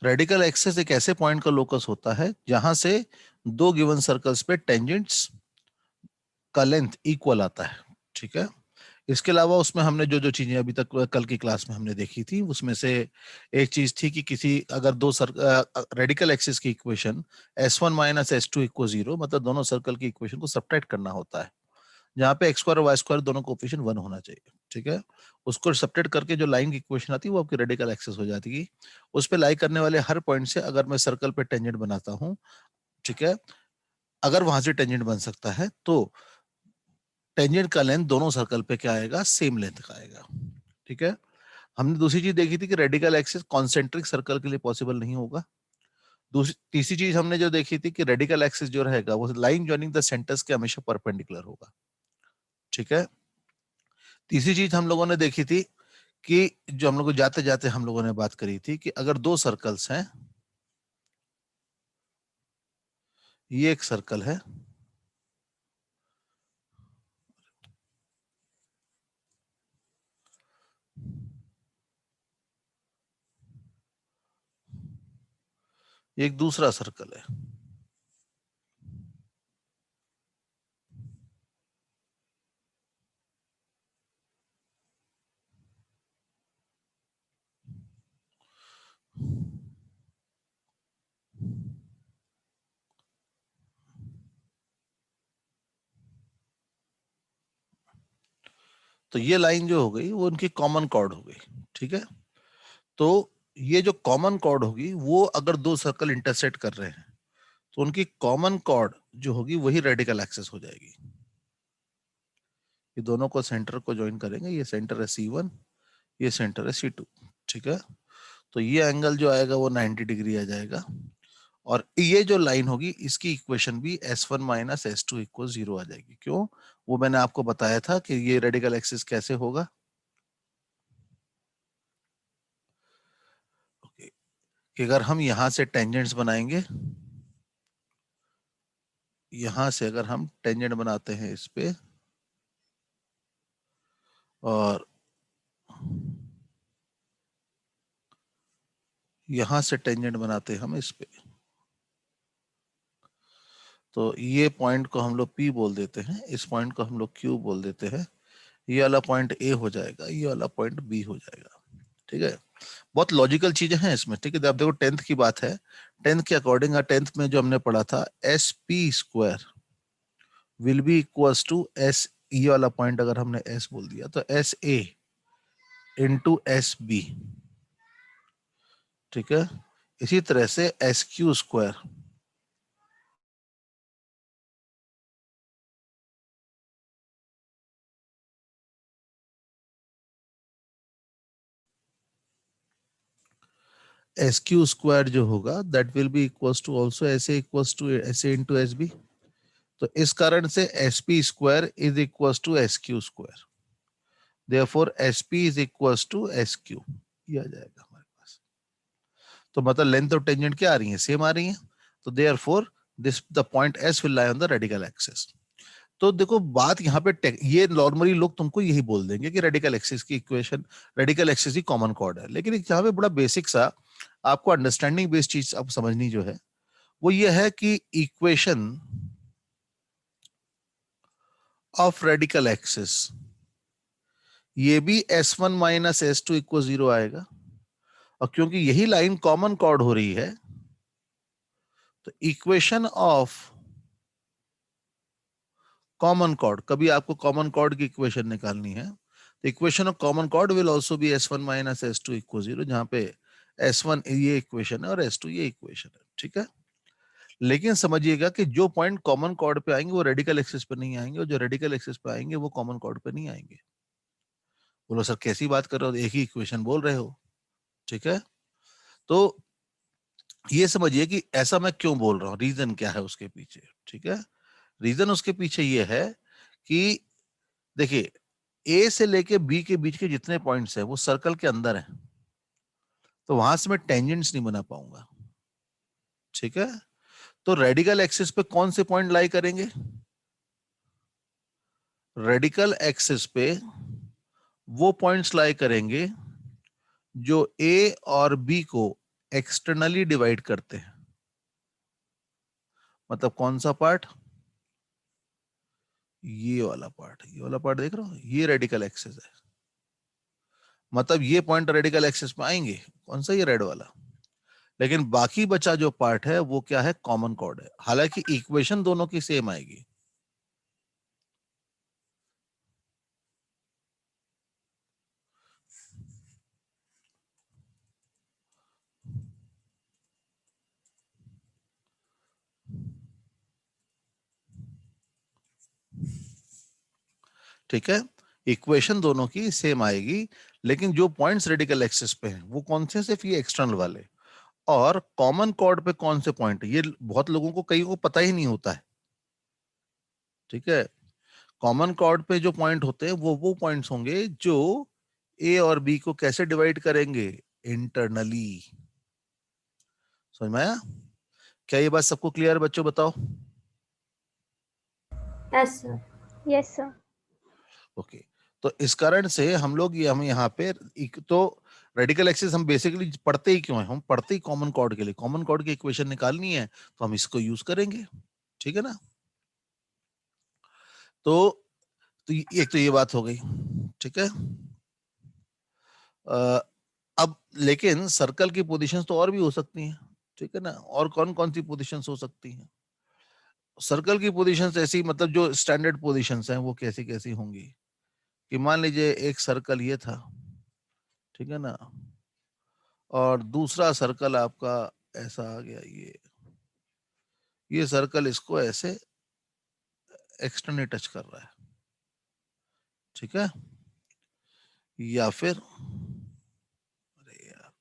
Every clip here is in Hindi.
रेडिकल एक्सिस एक ऐसे पॉइंट का लोकस होता है जहां से दो गिवन सर्कल्स पे टेंजेंट्स का लेंथ इक्वल आता है, ठीक है। इसके अलावा उसमें हमने जो जो चीजें अभी तक कल की क्लास में हमने देखी थी, उसमें से एक चीज थी कि किसी अगर दो रेडिकल एक्सिस की equation S1 minus S2 equal 0, मतलब दोनों सर्कल की इक्वेशन को सब्ट्रैक्ट करना होता है, जहाँ पे x स्क्वायर और y स्क्वायर दोनों कोफिशिएंट 1 होना चाहिए, ठीक है। उसको सब्ट्रैक्ट करके जो लाइन की इक्वेशन आती है वो आपकी रेडिकल एक्सिस हो जाती है। उस पे लाई करने वाले हर पॉइंट से अगर मैं सर्कल पे टेंजेंट बनाता हूँ, ठीक है, अगर वहां से टेंजेंट बन सकता है तो टेंजेंट का लेंथ दोनों सर्कल पे क्या आएगा, सेम लेंथ का आएगा, ठीक है। हमने दूसरी चीज देखी थी कि रेडिकल एक्सिस कॉन्सेंट्रिक सर्कल के लिए पॉसिबल नहीं होगा। दूसरी तीसरी चीज हमने जो देखी थी कि रेडिकल एक्सिस जो रहेगा वो लाइन जॉइनिंग द सेंटर्स के हमेशा परपेंडिकुलर होगा, ठीक है। तीसरी चीज हम लोगों ने देखी थी कि जो हम लोग जाते जाते हम लोगों ने बात करी थी कि अगर दो सर्कल्स हैं, ये एक सर्कल है, एक दूसरा सर्कल है, तो ये लाइन जो हो गई वो उनकी कॉमन कॉर्ड हो गई, ठीक है। तो ये जो कॉमन कॉर्ड होगी वो अगर दो सर्कल इंटरसेक्ट कर रहे हैं तो उनकी कॉमन कॉर्ड जो होगी वही रेडिकल एक्सिस हो जाएगी। ये दोनों को सेंटर को ज्वाइन करेंगे, ये सेंटर है C1, ये सेंटर है C2, ठीक है। तो ये एंगल जो आएगा वो 90 डिग्री आ जाएगा, और ये जो लाइन होगी इसकी इक्वेशन भी S1 माइनस S2 इक्वल 0 आ जाएगी। क्यों? वो मैंने आपको बताया था कि ये रेडिकल एक्सिस कैसे होगा। ओके, कि अगर हम यहां से टेंजेंट्स बनाएंगे, यहां से अगर हम टेंजेंट बनाते हैं इस पे, और यहां से टेंजेंट बनाते हैं हम इस पे, तो ये पॉइंट को हम लोग P बोल देते हैं, इस पॉइंट को हम लोग Q बोल देते हैं। ये वाला पॉइंट A हो जाएगा, ये वाला पॉइंट B हो जाएगा, ठीक है। बहुत लॉजिकल चीजें हैं इसमें, ठीक है। अब देखो 10th की बात है, 10th के अकॉर्डिंग 10th में जो हमने पढ़ा था SP square will be equals to S, ये वाला पॉइंट अगर हमने S बोल दिया तो SA इंटू SB, ठीक है। इसी तरह से SQ स्क्वायर SQ स्क्वायर जो होगा that will be equals to also SA equals to SA into SB। तो इस कारण से SP square is equals to SQ square, therefore SP is equals to SQ, ये आ जाएगा हमारे पास। तो मतलब लेंथ और टेंजेंट क्या आ रही है, सेम आ रही है। तो therefore this the point S will lie on the radical axis. तो देखो बात यहाँ पे ये नॉर्मली लोग तुमको यही बोल देंगे कि रेडिकल एक्सिस की इक्वेशन, रेडिकल एक्सिस की कॉमन कॉर्ड है, लेकिन यहाँ पे बड़ा बेसिक सा आपको अंडरस्टैंडिंग बेस्ड चीज आप समझनी जो है वो ये है कि इक्वेशन ऑफ रेडिकल एक्सिस ये भी S1 माइनस S2 इक्वल 0 आएगा, और क्योंकि यही लाइन कॉमन कॉर्ड हो रही है तो इक्वेशन ऑफ कॉमन कॉर्ड, कभी आपको कॉमन कॉर्ड की इक्वेशन निकालनी है तो equation of common chord will also be S1 minus S2 equal 0, जहां पे S1 ये इक्वेशन है और S2 ये इक्वेशन है, ठीक है। लेकिन समझिएगा कि जो पॉइंट कॉमन कॉर्ड पे आएंगे वो रेडिकल एक्सिस पे नहीं आएंगे, और जो रेडिकल एक्सिस पे आएंगे वो कॉमन कॉर्ड पे नहीं आएंगे। बोलो सर कैसी बात कर रहे हो, एक ही इक्वेशन बोल रहे हो, ठीक है। तो ये समझिए कि ऐसा मैं क्यों बोल रहा हूँ, रीजन क्या है उसके पीछे, ठीक है। रीजन उसके पीछे ये है कि देखिए ए से लेके बी के बीच के जितने पॉइंट्स हैं वो सर्कल के अंदर हैं, तो वहां से मैं टेंजेंट्स नहीं बना पाऊंगा, ठीक है। तो रेडिकल एक्सिस पे कौन से पॉइंट लाई करेंगे, रेडिकल एक्सिस पे वो पॉइंट्स लाई करेंगे जो ए और बी को एक्सटर्नली डिवाइड करते हैं। मतलब कौन सा पार्ट? ये वाला पार्ट, ये वाला पार्ट देख रहे हो, ये रेडिकल एक्सिस है। मतलब ये पॉइंट रेडिकल एक्सिस में आएंगे, कौन सा? ये रेड वाला। लेकिन बाकी बचा जो पार्ट है वो क्या है? कॉमन कॉर्ड है। हालांकि इक्वेशन दोनों की सेम आएगी। ठीक है, इक्वेशन दोनों की सेम आएगी, लेकिन जो पॉइंट्स रेडिकल एक्सिस पे हैं वो कौन से? सिर्फ ये एक्सटर्नल वाले। और कॉमन कॉर्ड पे कौन से पॉइंट है, ये बहुत लोगों को, कई को पता ही नहीं होता है। ठीक है, कॉमन कॉर्ड पे जो पॉइंट होते हैं वो पॉइंट्स होंगे जो ए और बी को कैसे डिवाइड करेंगे? इंटरनली। समझ में आया? क्या ये बात सबको क्लियर, बच्चों बताओ? Yes sir. Yes sir. Okay, तो इस कारण से हम लोग ये, हम यहाँ पे तो रेडिकल एक्सिस हम बेसिकली पढ़ते ही क्यों है? हम पढ़ते ही कॉमन कॉर्ड के लिए, कॉमन कॉर्ड की इक्वेशन निकालनी है तो हम इसको यूज करेंगे। ठीक है ना? तो एक तो ये बात हो गई। ठीक है, अब लेकिन सर्कल की पोजीशंस तो और भी हो सकती हैं। ठीक है ना? और कौन कौन सी पोजीशंस हो सकती हैं? सर्कल की पोजीशंस ऐसी, मतलब जो स्टैंडर्ड पोजीशंस हैं वो कैसी कैसी होंगी? कि मान लीजिए एक सर्कल ये था, ठीक है ना, और दूसरा सर्कल आपका ऐसा आ गया, ये सर्कल इसको ऐसे एक्सटर्नली टच कर रहा है। ठीक है, या फिर, अरे यार,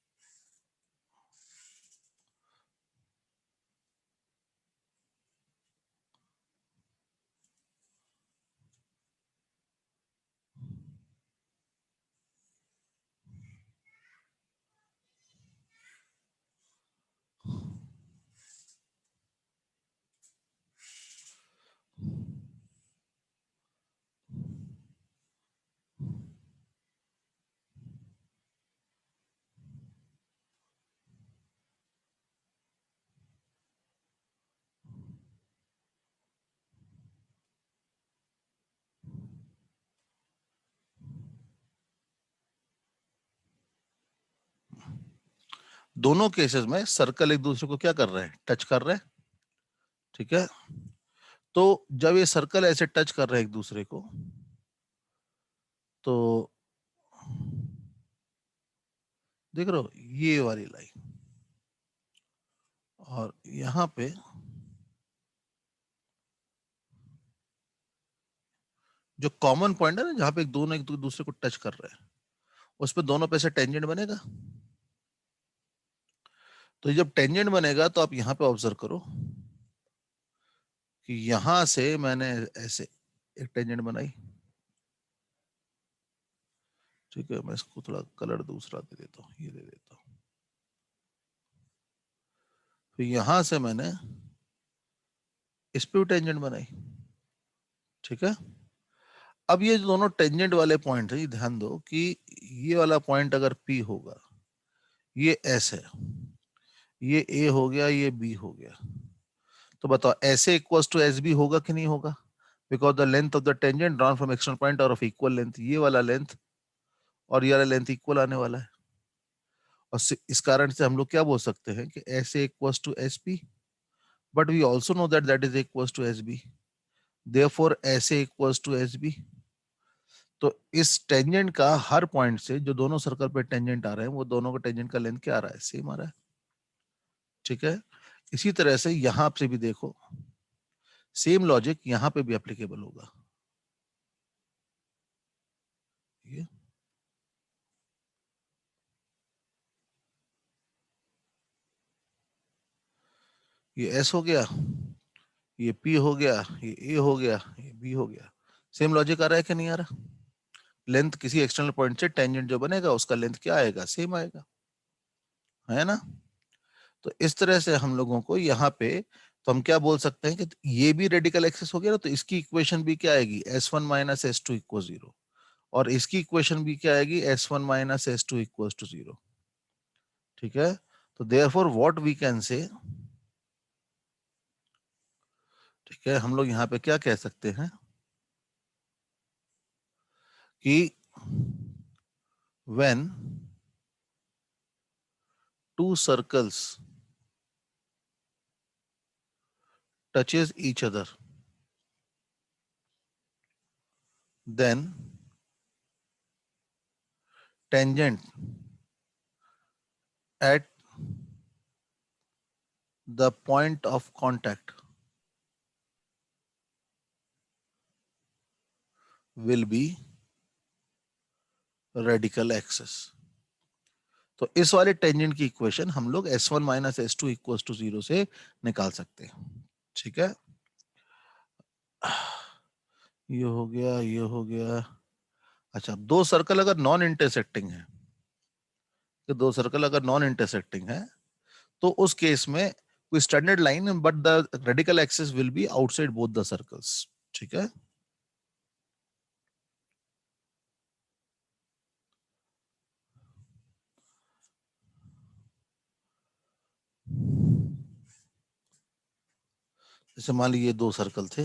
दोनों केसेस में सर्कल एक दूसरे को क्या कर रहे हैं? टच कर रहे हैं। ठीक है, तो जब ये सर्कल ऐसे टच कर रहे हैं एक दूसरे को, तो देख रहे हो ये वाली लाइन, और यहां पे जो कॉमन पॉइंट है ना, जहां पे दोनों एक दूसरे को टच कर रहे हैं, उस पे दोनों पे से टेंजेंट बनेगा। तो जब टेंजेंट बनेगा तो आप यहां पे ऑब्जर्व करो कि यहां से मैंने ऐसे एक टेंजेंट बनाई। ठीक है, मैं इसको थोड़ा कलर दूसरा दे देता हूँ, ये दे देता हूँ। फिर यहां से मैंने इस पे भी टेंजेंट बनाई। ठीक है, अब ये जो दोनों टेंजेंट वाले पॉइंट है, ये ध्यान दो कि ये वाला पॉइंट अगर P होगा, ये S है, ये A हो गया, ये B हो गया, तो बताओ ऐसे इक्वल्स टू एस बी होगा कि नहीं होगा? Because the length of the tangent drawn from external point और ऑफ इक्वल लेंथ, ये वाला लेंथ और ये वाला लेंथ इक्वल आने वाला है। और इस कारण से हम लोग क्या बोल सकते हैं कि AS equals to S P, but we also know that that is equals to S B, therefore AS equals to S B. तो इस टेंजेंट का हर पॉइंट से जो दोनों सर्कल पे टेंजेंट आ रहे हैं, वो दोनों का टेंजेंट का लेंथ क्या आ रहा है? सेम आ रहा है। ठीक है, इसी तरह से यहां से भी देखो, सेम लॉजिक यहां पे भी एप्लीकेबल होगा। ये एस हो गया, ये P हो गया, ये A हो गया, ये B हो गया। सेम लॉजिक आ रहा है कि नहीं आ रहा? लेंथ किसी एक्सटर्नल पॉइंट से टेंजेंट जो बनेगा उसका लेंथ क्या आएगा? सेम आएगा, है ना? तो इस तरह से हम लोगों को यहाँ पे, तो हम क्या बोल सकते हैं कि ये भी रेडिकल एक्सिस हो गया ना, तो इसकी इक्वेशन भी क्या आएगी? S1 minus S2 equal 0। और इसकी इक्वेशन भी क्या आएगी? S1 minus S2 equal to 0। ठीक है, तो therefore what we can say, ठीक है, हम लोग यहां पे क्या कह सकते हैं कि when two circles touches each other, then tangent at the point of contact will be radical axis. तो इस वाले टेंजेंट की इक्वेशन हम लोग s1 minus S two equal to 0 से निकाल सकते हैं, ठीक है। ये हो गया, ये हो गया। अच्छा, दो सर्कल अगर नॉन इंटरसेक्टिंग है, तो दो सर्कल अगर नॉन इंटरसेक्टिंग है तो उस केस में कोई standard line, but the radical axis will be outside both the circles, ठीक है। जैसे मान लीजिए दो सर्कल थे,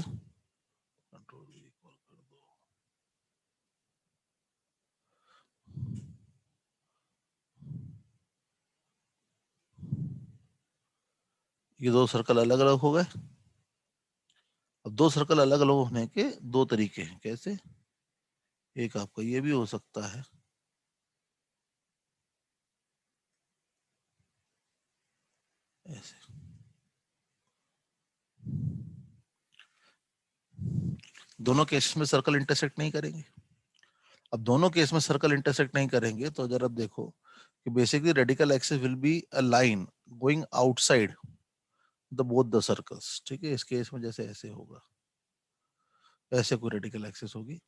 ये दो सर्कल अलग अलग हो गए। अब दो सर्कल अलग अलग होने के दो तरीके हैं, कैसे? एक आपका ये भी हो सकता है, ऐसे। दोनों केस में सर्कल इंटरसेक्ट नहीं करेंगे। अब दोनों केस में सर्कल इंटरसेक्ट नहीं करेंगे तो अगर आप देखो कि basically radical axis will be a line going outside the both the circles, ठीक है। इस केस में जैसे ऐसे होगा, ऐसे कोई रेडिकल एक्सिस होगी।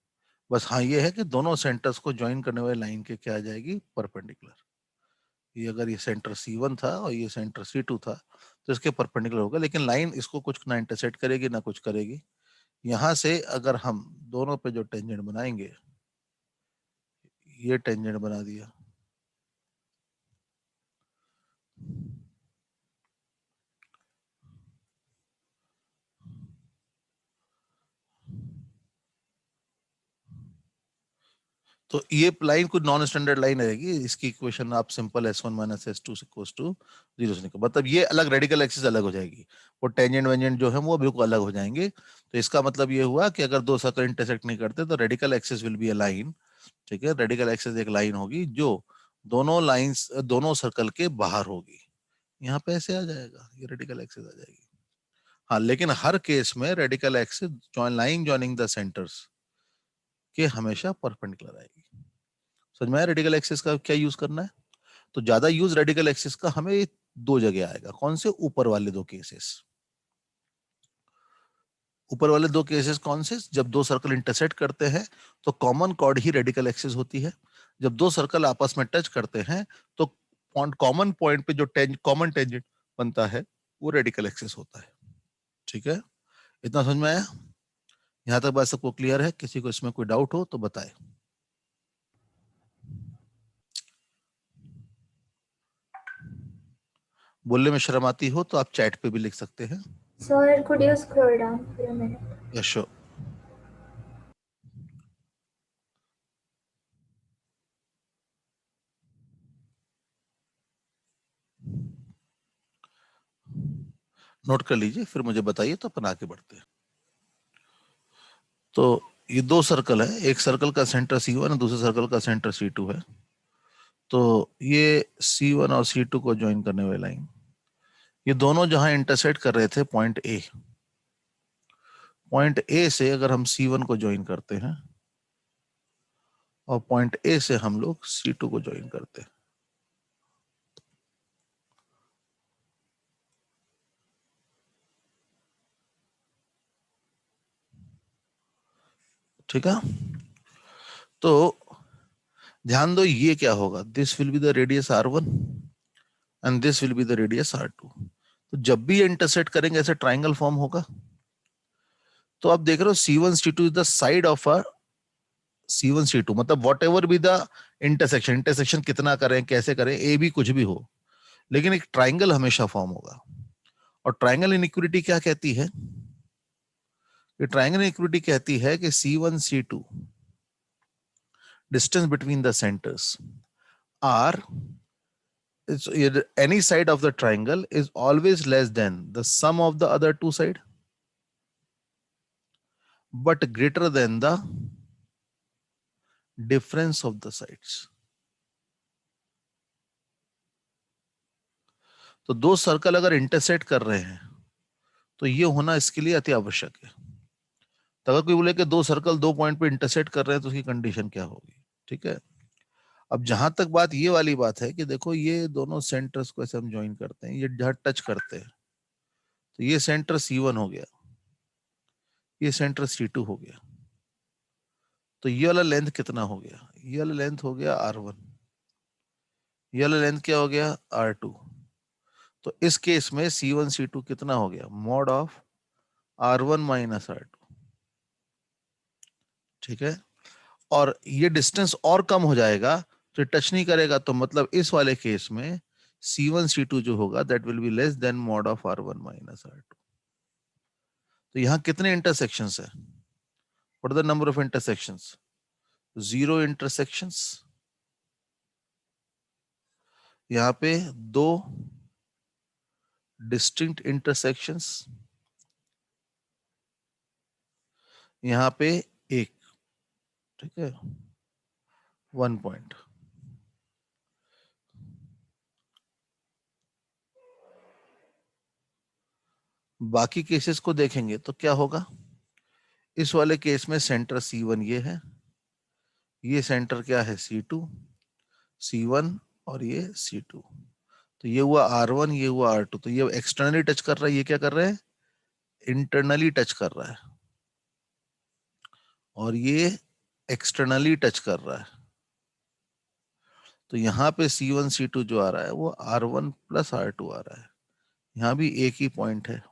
बस हाँ, ये है कि दोनों सेंटर्स को ज्वाइन करने वाली लाइन के क्या आ जाएगी, परपेंडिकुलर। ये अगर ये सेंटर C1 था और ये सेंटर C2 था तो इसके परपेंडिकुलर होगा, लेकिन लाइन इसको कुछ ना इंटरसेक्ट करेगी ना कुछ करेगी। यहां से अगर हम दोनों पे जो टेंजेंट बनाएंगे, ये टेंजेंट बना दिया, तो ये लाइन कुछ नॉन स्टैंडर्ड लाइन रहेगी। इसकी इक्वेशन आप simple s1 minus S two equals to 0 से निकाल, मतलब ये अलग रेडिकल एक्सिस अलग हो जाएगी, वो टेंजेंट वेंजेंट जो है वो बिल्कुल अलग हो जाएंगे। तो इसका मतलब ये हुआ कि अगर दो सर्कल इंटरसेक्ट नहीं करते तो radical axis will be a line, ठीक है। रेडिकल एक्सिस एक लाइन होगी जो दोनों लाइंस, दोनों सर्कल के बाहर होगी। यहाँ पे ऐसे आ जाएगा, ये रेडिकल एक्सिस आ जाएगी। हाँ, लेकिन हर केस में radical axis line joining the centres के हमेशा परपेंडिकुलर आएगी। समझ में आया रेडिकल एक्सिस का क्या यूज करना है? तो ज्यादा यूज रेडिकल एक्सिस का हमें दो जगह आएगा। कौन से? ऊपर वाले दो केसेस। ऊपर वाले दो केसेस कौन से? जब दो सर्कल इंटरसेक्ट करते हैं तो कॉमन कॉर्ड ही रेडिकल एक्सिस होती है। जब दो सर्कल आपस में टच करते हैं तो कॉमन पॉइंट पे जो कॉमन टेंजेंट बनता है वो रेडिकल एक्सिस होता है, ठीक है। इतना समझ में आया? यहां तक बात सबको क्लियर है? किसी को इसमें कोई डाउट हो तो बताए। बोलने में शर्म आती हो तो आप चैट पे भी लिख सकते हैं। Sir, could you scroll down for a minute? यशो, नोट कर लीजिए, फिर मुझे बताइए तो अपन आगे बढ़ते हैं। तो ये दो सर्कल है, एक सर्कल का सेंटर C1 है, दूसरे सर्कल का सेंटर C2 है। तो ये C1 और C2 को ज्वाइन करने वाली लाइन, ये दोनों जहां इंटरसेक्ट कर रहे थे पॉइंट ए से अगर हम C1 को ज्वाइन करते हैं और पॉइंट ए से हम लोग C2 को ज्वाइन करते हैं, ठीक है। तो ध्यान दो, ये क्या होगा, this will be the radius R1 and this will be the radius R2। तो जब भी ये इंटरसेक्ट करेंगे ऐसे ट्राइंगल फॉर्म होगा। तो आप देख रहे हो C1 C2 is the side of a C1 C2, मतलब what ever be the intersection, intersection कितना करें कैसे करें, ए बी कुछ भी हो, लेकिन एक ट्राइंगल हमेशा फॉर्म होगा। और ट्राइंगल इनइक्विटी क्या कहती है? ये ट्राइंगल इनइक्विटी कहती है कि C1 C2 distance between the centers are any side of the triangle is always less than the sum of the other two side but greater than the difference of the sides. तो दो सर्कल अगर इंटरसेक्ट कर रहे हैं तो ये होना इसके लिए अति आवश्यक है। तो अगर कोई बोले कि दो सर्कल दो पॉइंट पे इंटरसेक्ट कर रहे हैं तो उसकी कंडीशन क्या होगी? ठीक है, अब जहां तक बात ये वाली बात है कि देखो ये दोनों सेंटर्स को ऐसे हम ज्वाइन करते हैं, ये जहां टच करते हैं तो ये सेंटर C1 हो गया, ये सेंटर C2 हो गया, तो ये वाला लेंथ कितना हो गया? ये वाला लेंथ हो गया R1, ये वाला लेंथ क्या हो गया? R2। तो इस केस में C1 C2 कितना हो गया? Mod of R1 minus R2। ठीक है, और ये डिस्टेंस और कम हो जाएगा तो टच नहीं करेगा, तो मतलब इस वाले केस में C1 C2 जो होगा that will be less than mod of R1 minus R2। तो यहाँ कितने इंटरसेक्शंस है? What are the number of intersections? 0 intersections. यहाँ पे 2 डिस्टिंक्ट इंटरसेक्शंस, यहाँ पे 1। ठीक है, 1 पॉइंट। बाकी केसेस को देखेंगे तो क्या होगा? इस वाले केस में सेंटर C1 ये है, ये सेंटर क्या है? C2, C1 और ये C2। तो ये हुआ R1, ये हुआ R2। तो ये एक्सटर्नली टच कर रहा है, ये क्या कर रहा है? इंटरनली टच कर रहा है, और ये एक्सटर्नली टच कर रहा है। तो यहाँ पे C1 C2 जो आ रहा है वो R1 प्लस R2 आ रहा है। यहाँ भी एक ही पॉइंट है।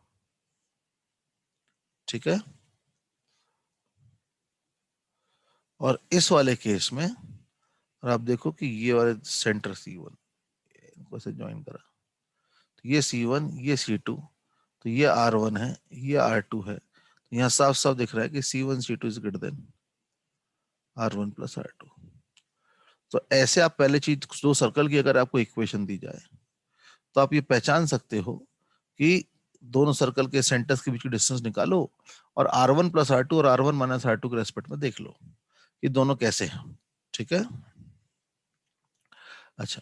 ठीक है, और इस वाले केस में और आप देखो कि ये वाले सेंटर C1 इनको से ज्वाइन करा, तो ये C1 ये C2, तो ये R1 है, ये R2 है। तो यहाँ साफ साफ दिख रहा है कि C1 C2 is greater than R1 plus R2। तो ऐसे आप पहले चीज, दो सर्कल की अगर आपको इक्वेशन दी जाए तो आप ये पहचान सकते हो कि दोनों सर्कल के सेंटर्स के बीच की डिस्टेंस निकालो और R1 प्लस R2 और R1 माइनस R2 के रेस्पेक्ट में देख लो कि दोनों कैसे हैं। ठीक है, अच्छा,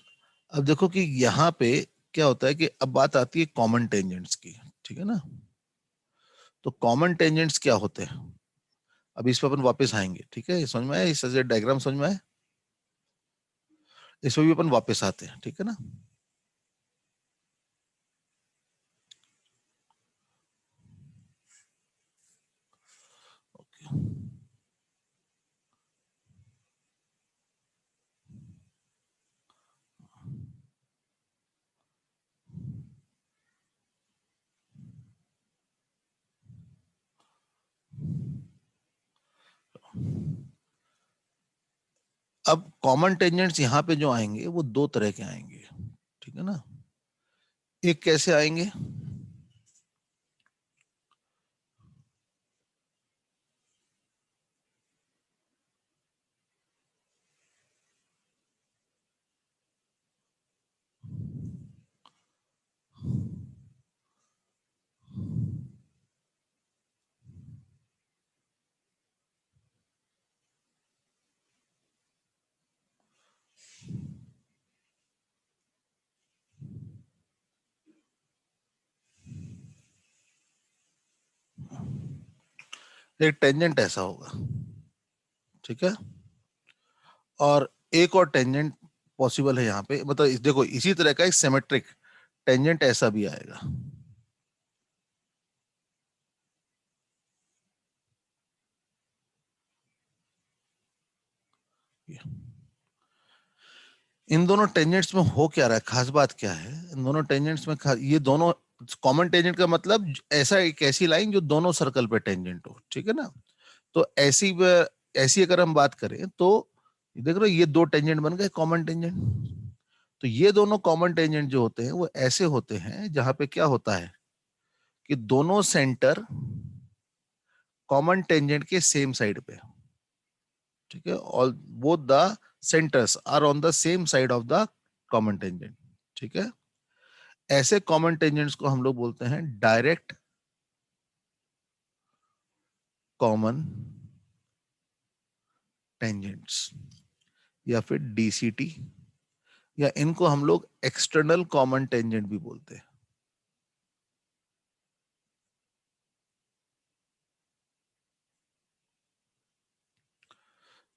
अब देखो कि यहाँ पे क्या होता है कि अब बात आती है कॉमन टेंजेंट्स की। ठीक है ना, तो कॉमन टेंजेंट्स क्या होते हैं? अब इस पर अपन वापस आएंगे। ठीक है, समझ में आया? इस डायग्राम समझ में आया? इस पर भी अपन वापस आते हैं। ठीक है ना, अब कॉमन टेंजेंट्स यहाँ पे जो आएंगे वो दो तरह के आएंगे। ठीक है ना, एक कैसे आएंगे? एक टेंजेंट ऐसा होगा। ठीक है, और एक और टेंजेंट पॉसिबल है यहाँ पे, मतलब देखो इसी तरह का एक सिमेट्रिक टेंजेंट ऐसा भी आएगा। इन दोनों टेंजेंट्स में हो क्या रहा है, खास बात क्या है? इन दोनों टेंजेंट्स में ये दोनों कॉमन टेंजेंट का मतलब ऐसा एक ऐसी लाइन जो दोनों सर्कल पे टेंजेंट हो। ठीक है ना, तो ऐसी ऐसी अगर हम बात करें तो देख रहे हो ये दो टेंजेंट बन गए कॉमन टेंजेंट। तो ये दोनों कॉमन टेंजेंट जो होते हैं वो ऐसे होते हैं जहां पे क्या होता है कि दोनों सेंटर कॉमन टेंजेंट के सेम साइड पे, ठीक है, all both the centres are on the same side of the common tangent, ठीक है। ऐसे कॉमन टेंजेंट्स को हम लोग बोलते हैं डायरेक्ट कॉमन टेंजेंट्स या फिर डीसीटी, या इनको हम लोग एक्सटर्नल कॉमन टेंजेंट भी बोलते हैं,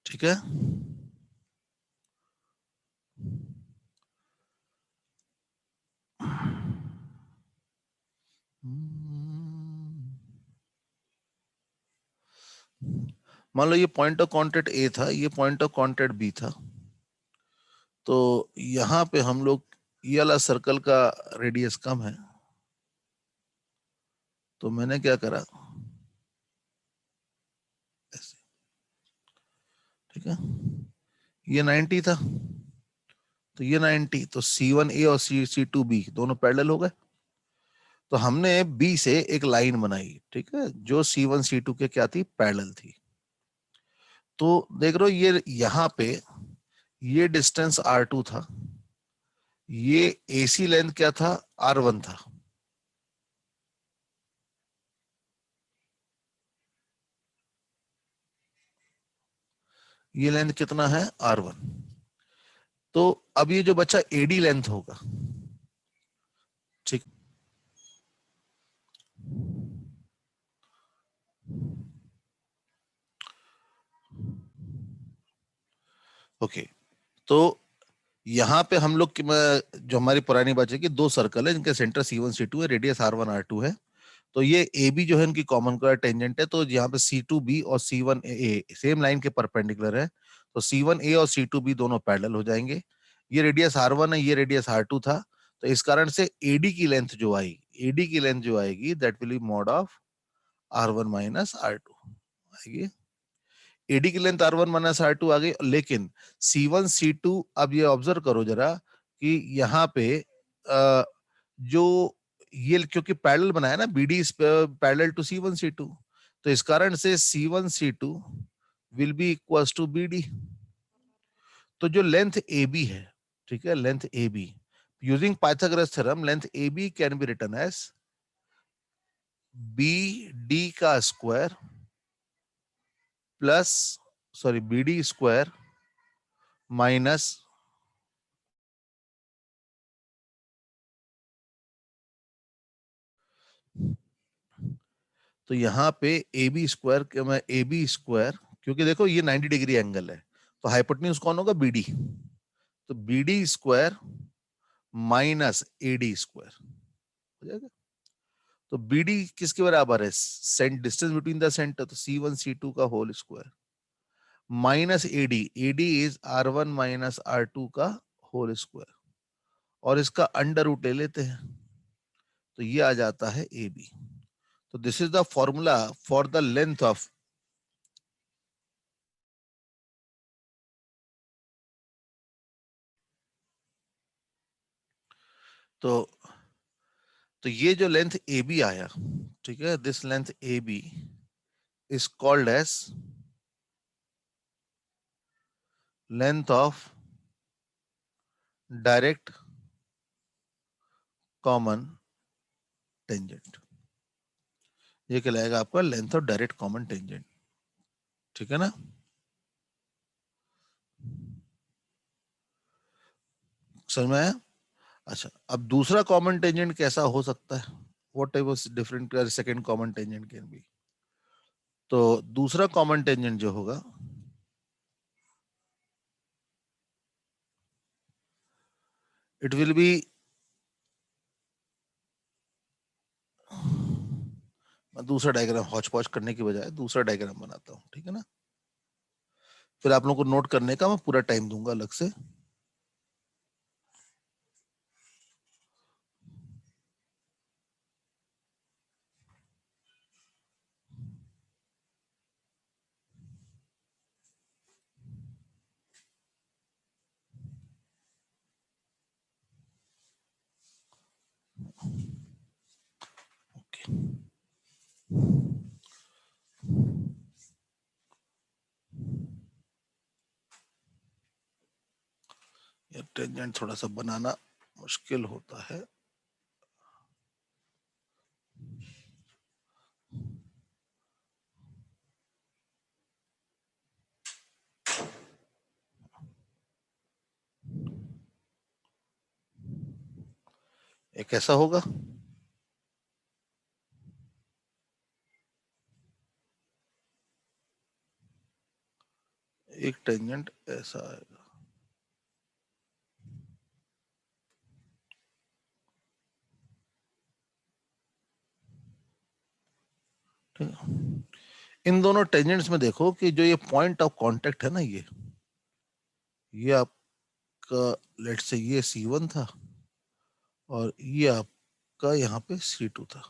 ठीक है। मान लो ये पॉइंट ऑफ कांटेक्ट ए था, ये पॉइंट ऑफ कांटेक्ट बी था, तो यहां पे हम लोग ये वाला सर्कल का रेडियस कम है, तो मैंने क्या करा ऐसे, ठीक है। ये 90 था, तो ये 90, तो C1A और C2B दोनों पैरेलल हो गए। तो हमने B से एक लाइन बनाई, ठीक है, जो C1 C2 के क्या थी, पैरेलल थी। तो देख रहे हो ये यहाँ पे ये डिस्टेंस R2 था, ये AC लेंथ क्या था, R1 था। ये लेंथ कितना है, R1। तो अब ये जो बच्चा AD लेंथ होगा, ठीक, ओके। तो यहाँ पे हम लोग जो हमारी पुरानी बात है कि दो सर्कल है जिनके सेंटर C1 C2 है, रेडियस R1 R2 है। तो ये AB जो है इनकी कॉमन कलर टेंजेंट है, तो यहाँ पे C2B और C1A सेम लाइन के परपेंडिकुलर है, तो C1A और C2B दोनों पैरेलल हो जाएंगे। ये रेडियस R1 है, ये रेडियस R2 था, तो इस कारण से AD की लेंथ जो आई, AD की लेंथ जो आएगी that will B mod of R1 minus R2 आएगी। एडी की लेंथ R1 माइनस R2 आ गई, लेकिन C1 C2 अब ये ऑब्जर्व करो जरा कि यहाँ पे जो ये क्योंकि पैरेलल बनाया ना, BD is parallel to C1 C2, तो इस कारण से C1 C2 will be equals to BD। तो जो लेंथ AB है, ठीक है, length AB using Pythagoras theorem, length AB can be written as BD का square plus, sorry, BD square minus, तो यहाँ पे ए बी स्क्वायर, मैं ए बी स्क्वायर, क्योंकि देखो ये 90 डिग्री एंगल है, तो हाइपोटेन्यूज कौन होगा, BD, तो BD square minus AD square हो जाएगा। तो BD किसके बराबर है, cent distance between the centre, तो C1 C2 का whole square minus AD is R1 minus R2 का होल स्क्वायर, और इसका अंडर रूट ले लेते हैं, तो ये आ जाता है AB। तो this is the formula for the length of, तो ये जो लेंथ ए बी आया, ठीक है, this length A B is called as length of direct common tangent. ये कहलाएगा आपका length of direct common tangent, ठीक है ना। समझ में आया। अच्छा, अब दूसरा कॉमन टेंजेंट कैसा हो सकता है, what type of different second common tangent can be. तो दूसरा कॉमन टेंजेंट जो होगा, इट विल बी, मैं दूसरा डायग्राम हौच पौच करने की बजाय दूसरा डायग्राम बनाता हूँ, ठीक है ना, फिर आप लोगों को नोट करने का मैं पूरा टाइम दूंगा अलग से। ओके, ये टेंजेंट थोड़ा सा बनाना मुश्किल होता है। ये कैसा होगा? एक टेंजेंट ऐसा आएगा, ठीक है। इन दोनों टेंजेंट्स में देखो कि जो ये पॉइंट ऑफ कांटेक्ट है ना, ये आपका लेट्स से ये C1 था और ये आपका यहाँ पे C2 था।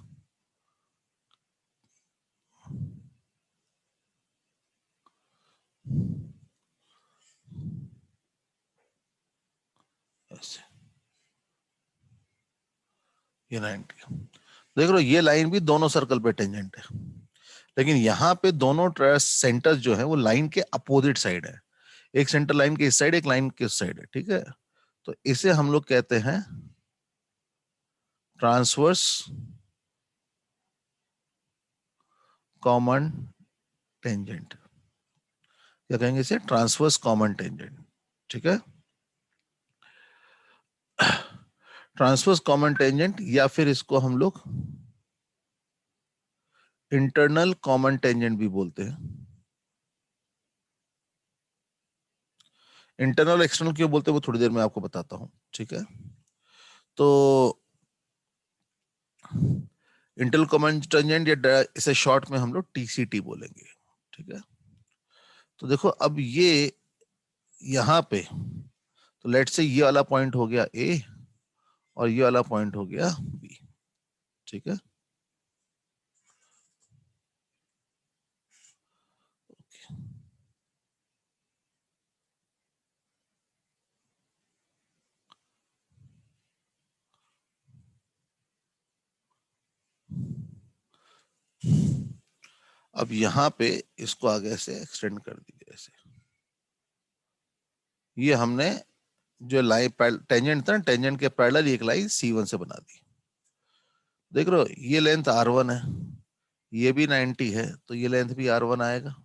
ऐसे ये 90, देख रहे हो ये लाइन भी दोनों सर्कल पे टेंजेंट है, लेकिन यहाँ पे दोनों सेंटर्स जो है वो लाइन के अपोजिट साइड है। एक सेंटर लाइन के इस साइड, एक लाइन के इस साइड है, ठीक है। तो इसे हम लोग कहते हैं ट्रांसवर्स कॉमन टेंजेंट। क्या कहेंगे इसे? ट्रांसवर्स कॉमन टेंजेंट, ठीक है। ट्रांसवर्स कॉमन टेंजेंट, या फिर इसको हम लोग इंटरनल कॉमन टेंजेंट भी बोलते हैं। इंटरनल एक्सटर्नल क्यों बोलते हैं वो थोड़ी देर में आपको बताता हूं, ठीक है। तो इंटरनल कॉमन टेंजेंट या इसे शॉर्ट में हम लोग TCT बोलेंगे, ठीक है। तो देखो अब ये यहाँ पे, तो लेट से ये वाला पॉइंट हो गया A और ये वाला पॉइंट हो गया B, ठीक है। अब यहाँ पे इसको आगे से एक्सटेंड कर दीजिए ऐसे। ये हमने जो लाइन टेंजेंट था, टेंजेंट के पैरेलल एक लाइन C1 से बना दी। देख रहे हो ये लेंथ R1 है, ये भी 90 है, तो ये लेंथ भी R1 आएगा।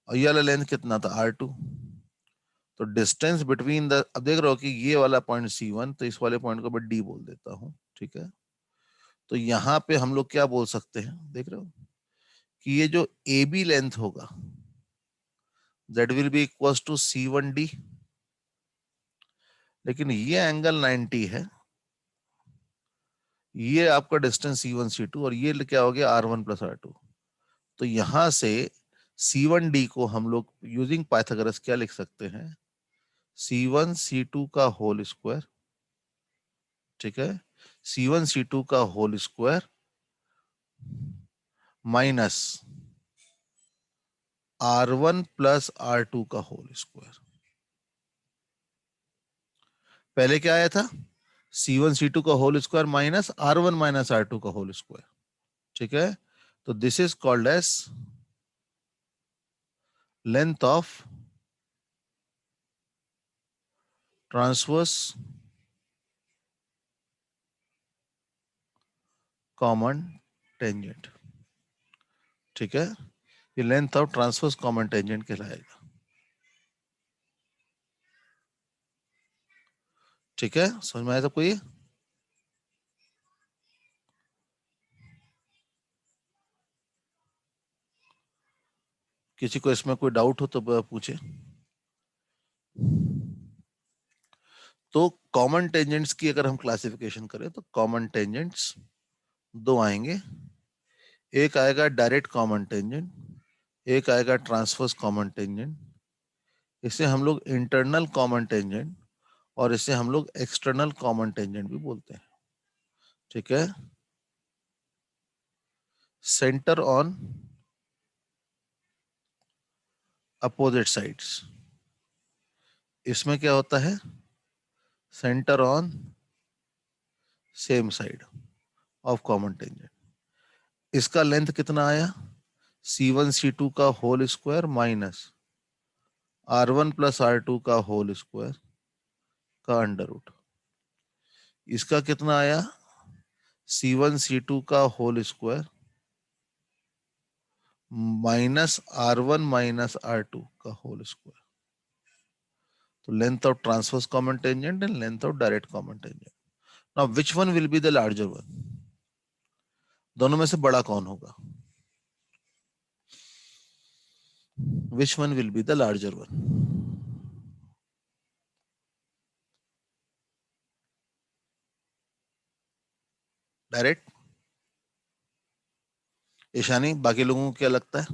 और ये वाला लेंथ कितना था? R2। तो डिस्टेंस बिटवीन द, अब देख रहे हो कि ये वाला पॉइंट C1, तो इस वाले पॉइंट को मैं D बोल देता हूँ, ठीक है। तो यहाँ पे हम लोग क्या बोल सकते हैं, देख रहे हो कि ये जो AB लेंथ होगा, that will be equals to C1D, लेकिन ये एंगल 90 है, ये आपका डिस्टेंस C1 C2, और ये क्या हो गया R1 प्लस R2। तो यहां से C1D को हम लोग यूजिंग पाइथागोरस क्या लिख सकते हैं? C1 C2 का होल स्क्वायर, ठीक है। C1 C2 का whole square minus R1 plus R2 का होल स्क्वायर। पहले क्या आया था? C1 C2 का whole square minus R1 minus R2 का होल स्क्वायर, ठीक है। तो this is called as length of transverse common tangent, ठीक है। ये length of transverse common tangent कहलाएगा, ठीक है। समझ में आया सबको ये? किसी को इसमें कोई डाउट हो तो पूछे। तो कॉमन टेंजेंट्स की अगर हम क्लासिफिकेशन करें तो कॉमन टेंजेंट्स दो आएंगे। एक आएगा डायरेक्ट कॉमन टेंजेंट, एक आएगा ट्रांसवर्स कॉमन टेंजेंट। इसे हम लोग इंटरनल कॉमन टेंजेंट और इसे हम लोग एक्सटर्नल कॉमन टेंजेंट भी बोलते हैं, ठीक है। सेंटर ऑन अपोजिट साइड्स, इसमें क्या होता है? Centre on same side of common tangent. इसका लेंथ कितना आया, C1 C2 का whole square minus R1 plus R2 का होल स्क्वायर का अंडर रूट। इसका कितना आया, C1 C2 का whole square minus R1 minus R2 का होल स्क्वायर। तो length of transverse common tangent and length of direct common tangent. Now which one will be the larger one, दोनों में से बड़ा कौन होगा, which one will be the larger one? Direct, Ishani बाकी लोगों को क्या लगता है?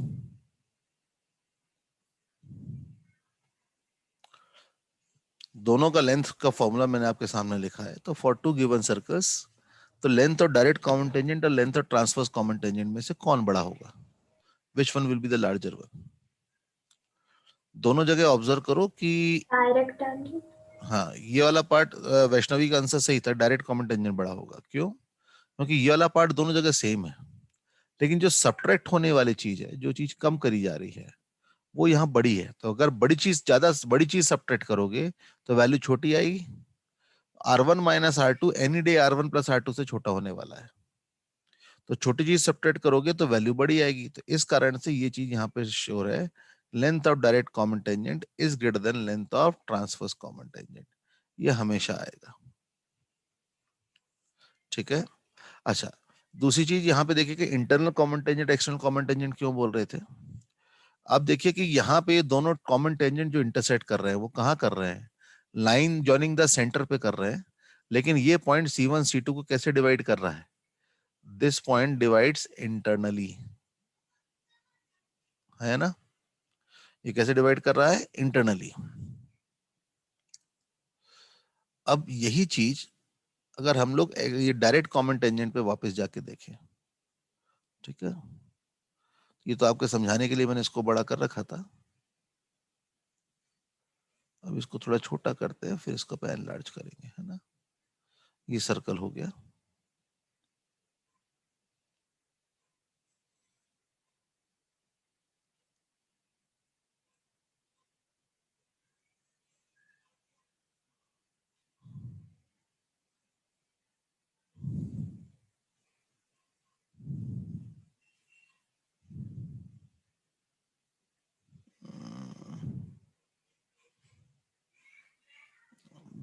दोनों का लेंथ का फॉर्मूला मैंने आपके सामने लिखा है। तो फॉर टू गिवन सर्कल्स, तो length of direct common tangent और length of transverse common tangent में से कौन बड़ा होगा, which one will be the larger one? दोनों जगह ऑब्जर्व करो कि डायरेक्ट टेंजेंट। हाँ, ये वाला पार्ट वैष्णवी का आंसर सही था, डायरेक्ट कॉमन टेंजेंट बड़ा होगा। क्यों? क्योंकि ये वाला पार्ट दोनों जगह सेम है, लेकिन जो सब्ट्रैक्ट होने वाली चीज है, जो चीज कम करी जा रही है, वो यहाँ बड़ी है। तो अगर बड़ी चीज, ज्यादा बड़ी चीज सब्ट्रैक्ट करोगे तो वैल्यू छोटी आएगी। R1 minus R2 any day R1 plus R2 से छोटा होने वाला है। तो छोटी चीज सब्ट्रैक्ट करोगे तो वैल्यू बड़ी आएगी। तो इस कारण से ये चीज यहाँ पे श्योर है, length of direct common tangent is greater than length of transverse common tangent. ये हमेशा आएगा। ठीक है। अच्छा, दूसरी चीज यहाँ पे देखिए कि internal common tangent external common tangent क्यों बोल रहे थे। अब देखिए कि यहाँ पे दोनों कॉमन टेंजेंट जो इंटरसेक्ट कर रहे हैं वो कहाँ कर रहे हैं, लाइन जॉइनिंग द सेंटर पे कर रहे हैं। लेकिन ये पॉइंट C1 C2 को कैसे डिवाइड कर रहा है, दिस पॉइंट डिवाइड्स इंटरनली, है ना। ये कैसे डिवाइड कर रहा है, इंटरनली। अब यही चीज अगर हम लोग ये डायरेक्ट कॉमन टेंजेंट पे वापस जाके देखें, ठीक है, ये तो आपके समझाने के लिए मैंने इसको बड़ा कर रखा था। अब इसको थोड़ा छोटा करते हैं, फिर इसको पे एनलार्ज करेंगे, है ना। ये सर्कल हो गया।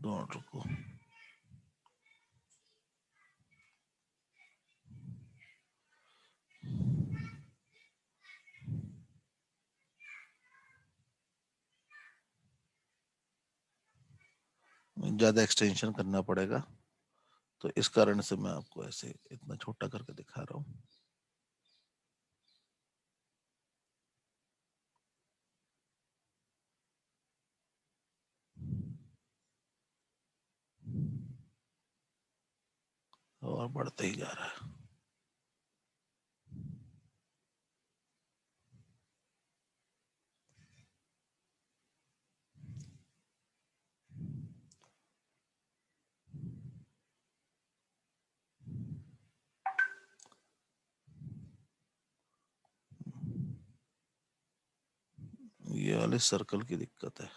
डोंट रुको, ज्यादा एक्सटेंशन करना पड़ेगा, तो इस कारण से मैं आपको ऐसे इतना छोटा करके दिखा रहा हूँ। और बढ़ते ही जा रहा है। ये वाले सर्कल की दिक्कत है,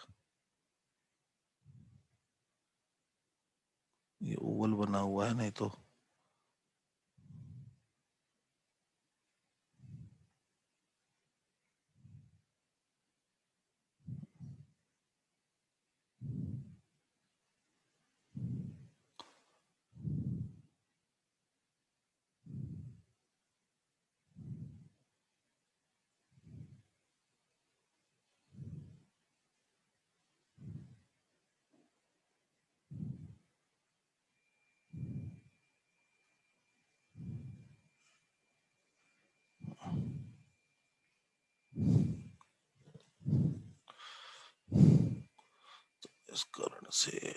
ये ओवल बना हुआ है, नहीं तो इस कारण से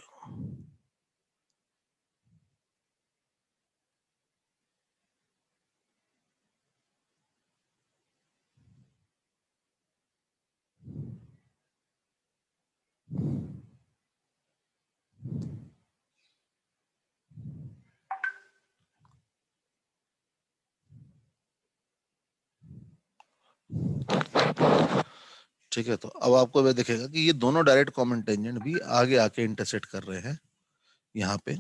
ठीक है, तो अब आपको वह दिखेगा कि ये दोनों डायरेक्ट कॉमन टेंजेंट भी आगे आके इंटरसेक्ट कर रहे हैं यहाँ पे,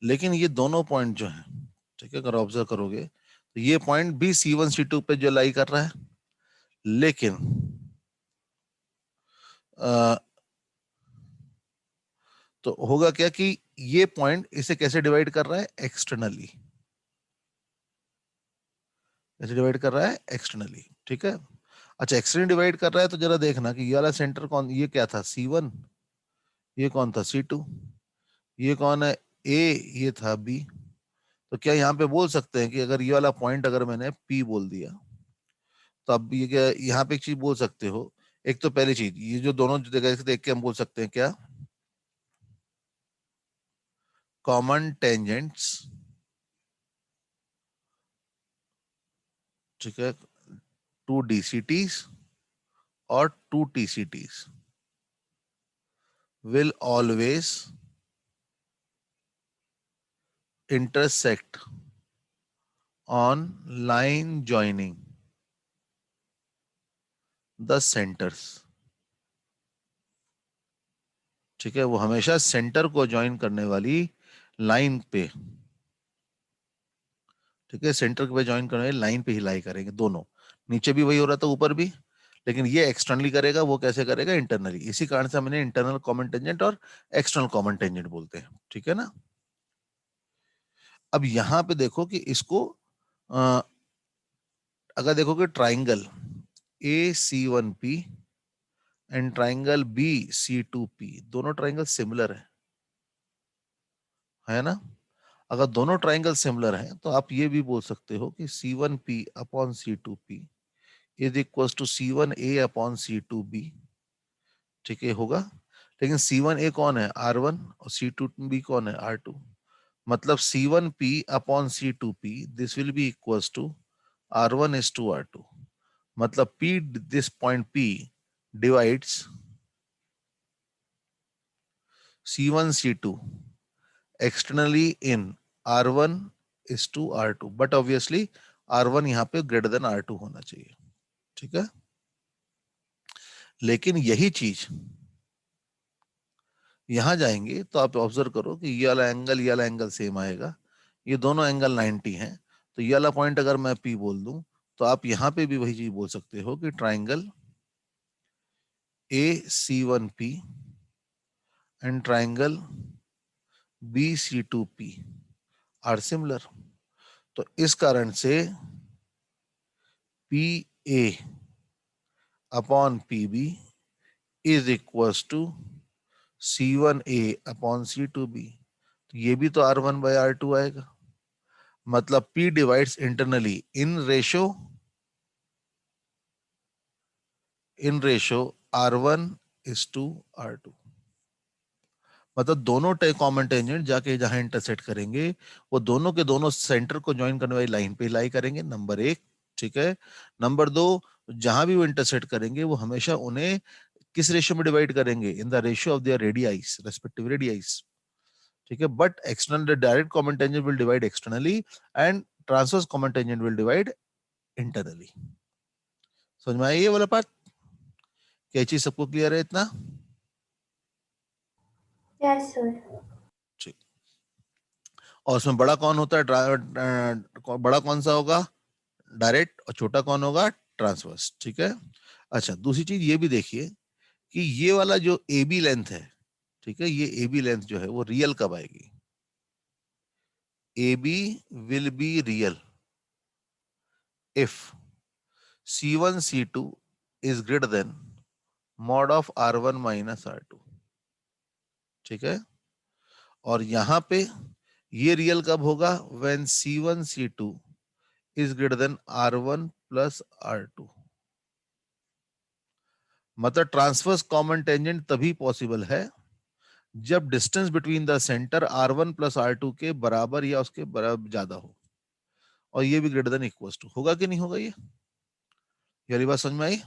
लेकिन ये दोनों पॉइंट जो हैं, ठीक है, अगर ऑब्जर्व करोगे तो ये पॉइंट भी C1 C2 पे जो लाई कर रहा है, लेकिन तो होगा क्या कि ये पॉइंट इसे कैसे डिवाइड कर रहा है, एक्सटर्नली, कैसे डिवाइड कर रहा है, एक्सटर्नली, ठीक है। अच्छा, एक्सटर्नली डिवाइड कर रहा है तो जरा देखना कि ये वाला सेंटर कौन, ये क्या था C1, ये कौन था C2, ये कौन है A, ये था B। तो क्या यहाँ पे बोल सकते हैं कि अगर ये वाला पॉइंट अगर मैंने P बोल दिया, तो अब ये क्या, यहाँ पे एक चीज बोल सकते हो, एक तो पहली चीज ये जो दोनों जगह से देख के हम बोल सकते हैं क्या, कॉमन टेंजेंट्स, ठीक है, टू DCTs और to TCTs will always intersect on line joining the centers, ठीक है, वो हमेशा सेंटर को ज्वाइन करने वाली लाइन पे, ठीक है, सेंटर पे ज्वाइन करने वाली लाइन पे ही लाई करेंगे दोनों, नीचे भी वही हो रहा था ऊपर भी, लेकिन ये एक्सटर्नली करेगा, वो कैसे करेगा, इंटरनली। इसी कारण से हमने इंटरनल कॉमन टेंजेंट और एक्सटर्नल कॉमन टेंजेंट बोलते हैं, ठीक है ना। अब यहां पे देखो कि इसको अगर देखोगे triangle AC1P and triangle BC2P, दोनों ट्राइंगल सिमिलर है ना। अगर दोनों ट्राइंगल सिमिलर हैं तो आप ये भी बोल सकते हो कि C1P upon C2P is equal to C1A upon C2B, ठीक है, होगा। लेकिन C1A कौन है, R1, और C2B कौन है, R2। मतलब C1P upon C2P this will be equal to R1 is to R2। मतलब P, this point P divides C1 C2 externally in R1 is to R2, but obviously R1 यहाँ पे ग्रेटर देन R2 होना चाहिए, ठीक है। लेकिन यही चीज यहां जाएंगे तो आप ऑब्जर्व करो कि ये वाला एंगल सेम आएगा, ये दोनों एंगल 90 हैं, तो ये वाला पॉइंट अगर मैं P बोल दूं तो आप यहाँ पे भी वही चीज बोल सकते हो कि triangle AC1P and triangle BC2P are similar. तो इस कारण से PA upon PB is equal to C1A upon C2B, तो ये भी तो R1 बाय R2 आएगा। मतलब P divides internally in ratio R1 is to R2। मतलब दोनों कॉमन टेंजेंट जाके जहां इंटरसेक्ट करेंगे वो दोनों के दोनों सेंटर को ज्वाइन करने वाली लाइन पे लाई करेंगे, नंबर एक, ठीक है। नंबर दो, जहां भी वो इंटरसेक्ट करेंगे वो हमेशा उन्हें किस रेशियो में डिवाइड करेंगे, in the ratio of their radii, respective radii, ठीक है। But external direct common tangent will divide externally and transverse common tangent will divide internally. समझ में आई ये वाला पार्ट, क्या चीज सबको क्लियर है इतना? Yes, sir. ठीक। और उसमें बड़ा कौन होता है, बड़ा कौन सा होगा, डायरेक्ट, और छोटा कौन होगा, ट्रांसवर्स, ठीक है। अच्छा, दूसरी चीज ये भी देखिए कि ये वाला जो AB लेंथ है, ठीक है, ये AB लेंथ जो है वो रियल कब आएगी, AB will be real if C1 C2 is greater than mod of R1 minus R2, ठीक है। और यहां पे ये रियल कब होगा, when C1 C2 is greater than R1 plus R2। मतलब ट्रांसवर्स कॉमन टेंजेंट तभी पॉसिबल है जब distance between the centre R1 plus R2 के बराबर या उसके बराबर ज्यादा हो, और ये भी ग्रेटर देन इक्वल टू, होगा कि नहीं होगा, ये वाली बात समझ में आई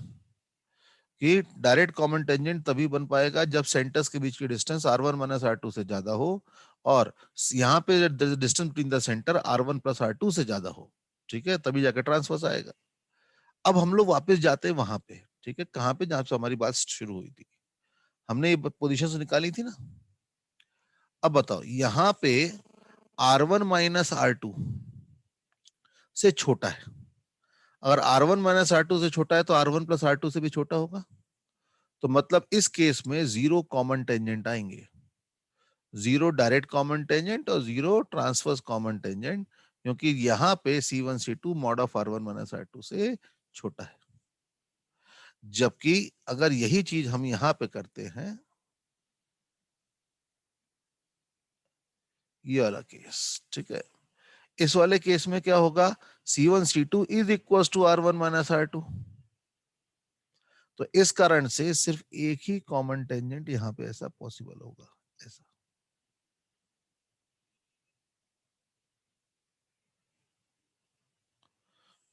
कि डायरेक्ट कॉमन टेंजेंट तभी बन पाएगा जब सेंटर्स के बीच की डिस्टेंस R1 माइनस R2 से ज्यादा हो, और यहाँ पे distance between the centre R1 plus R2 से ज्यादा हो, ठीक है, तभी जाके ट्रांसवर्स आएगा। अब हम लोग वापस जाते हैं वहां पे, ठीक है, कहाँ पे, जहां से हमारी बात शुरू हुई थी, हमने ये पोजीशन निकाली थी ना। अब बताओ यहां पे R1 माइनस R2 से छोटा है, अगर R1 माइनस R2 से छोटा है तो R1 प्लस R2 से भी छोटा होगा, तो मतलब इस केस में जीरो कॉमन टेंजेंट आएंगे, जीरो डायरेक्ट कॉमन टेंजेंट और जीरो ट्रांसवर्स कॉमन टेंजेंट, क्योंकि यहां पे C1 C2 mod of R1 minus R2 से छोटा है। जबकि अगर यही चीज हम यहां पे करते हैं, ये वाला केस, ठीक है, इस वाले केस में क्या होगा, C1 C2 is equal to R1 minus R2, तो इस कारण से सिर्फ एक ही कॉमन टेंजेंट यहां पे ऐसा पॉसिबल होगा, ऐसा।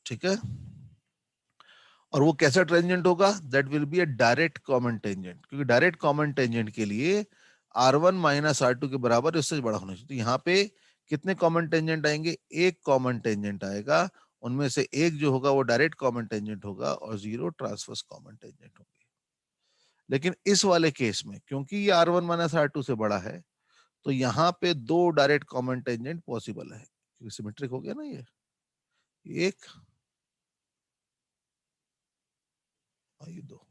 ठीक है, और वो कैसा टेंजेंट होगा, that will be a direct common tangent, क्योंकि डायरेक्ट कॉमन टेंजेंट के लिए R1 माइनस R2 के बराबर, इससे बड़ा होना चाहिए। तो यहाँ पे कितने कॉमन टेंजेंट आएंगे, एक कॉमन टेंजेंट आएगा, उनमें से एक जो होगा वो डायरेक्ट कॉमन टेंजेंट होगा और जीरो ट्रांसवर्स कॉमन टेंजेंट होंगे। लेकिन इस वाले केस में क्योंकि ये R1 माइनस R2 से बड़ा है, तो यहाँ पे दो डायरेक्ट कॉमन टेंजेंट पॉसिबल है, क्योंकि सिमेट्रिक हो गया ना ये, एक और ये दो।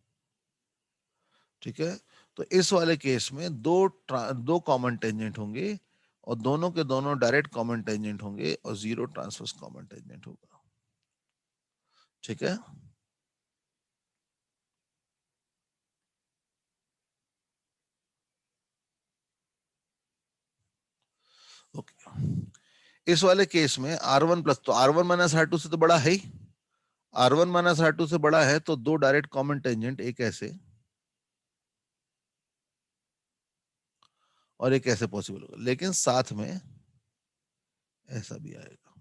ठीक है, तो इस वाले केस में दो कॉमन टेंजेंट होंगे और दोनों के दोनों डायरेक्ट कॉमन टेंजेंट होंगे और जीरो ट्रांसवर्स कॉमन टेंजेंट होगा। ठीक है, ओके। इस वाले केस में R1 प्लस, तो R1 माइनस R2 से तो बड़ा है ही, R1 माइनस R2 से बड़ा है, तो दो डायरेक्ट कॉमन टेंजेंट, एक ऐसे और एक ऐसे पॉसिबल होगा, लेकिन साथ में ऐसा भी आएगा।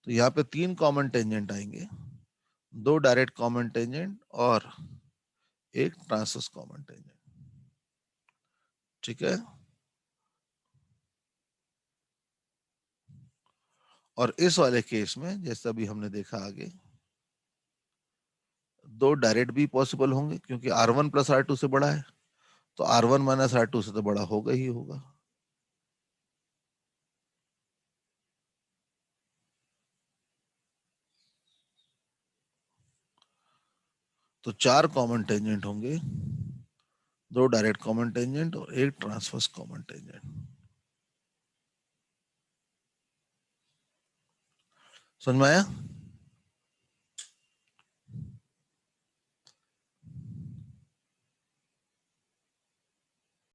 तो यहाँ पे तीन कॉमन टेंजेंट आएंगे, दो डायरेक्ट कॉमन टेंजेंट और एक ट्रांसवर्स कॉमन टेंजेंट। ठीक है, और इस वाले केस में जैसा भी हमने देखा आगे, दो डायरेक्ट भी पॉसिबल होंगे, क्योंकि R1 प्लस R2 से बड़ा है, तो R1 माइनस R2 से तो बड़ा होगा ही होगा। तो चार कॉमन टेंजेंट होंगे, दो डायरेक्ट कॉमन टेंजेंट और एक ट्रांसवर्स कॉमन टेंजेंट। समझ में आया?